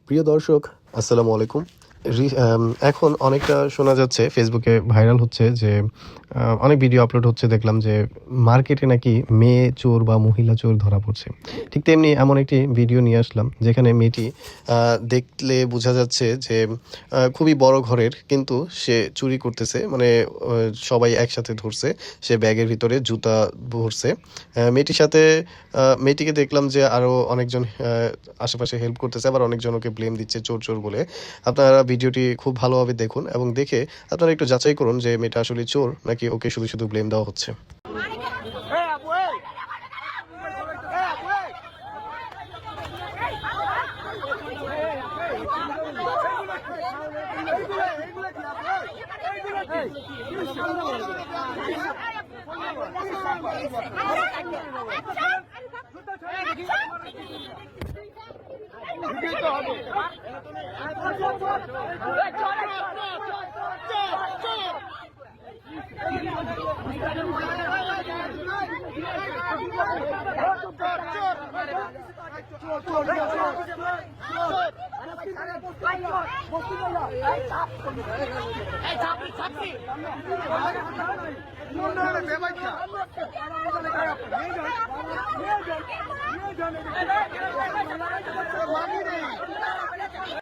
প্রিয় দর্শক, আসসালামু আলাইকুম। এখন অনেকটা শোনা যাচ্ছে, ফেসবুকে ভাইরাল হচ্ছে যে অনেক ভিডিও আপলোড হচ্ছে, দেখলাম যে মার্কেটে নাকি মেয়ে চোর বা মহিলা চোর ধরা পড়ছে। ঠিক তেমনি এমন একটি ভিডিও নিয়ে আসলাম যেখানে মেয়েটি দেখলে বোঝা যাচ্ছে যে খুবই বড় ঘরের, কিন্তু সে চুরি করতেছে। মানে সবাই একসাথে ধরছে, সে ব্যাগের ভিতরে জুতা ভরছে। মেয়েটির সাথে মেয়েটিকে দেখলাম যে আরও অনেকজন আশেপাশে হেল্প করতেছে, আবার অনেকজন ওকে ব্লেম দিচ্ছে চোর চোর বলে। আপনারা ভিডিওটি খুব ভালোভাবে দেখুন এবং দেখে আপনারা একটু যাচাই করুন যে মেয়েটা আসলে চোর নাকি ওকে শুধু শুধু ব্লেম দেওয়া হচ্ছে।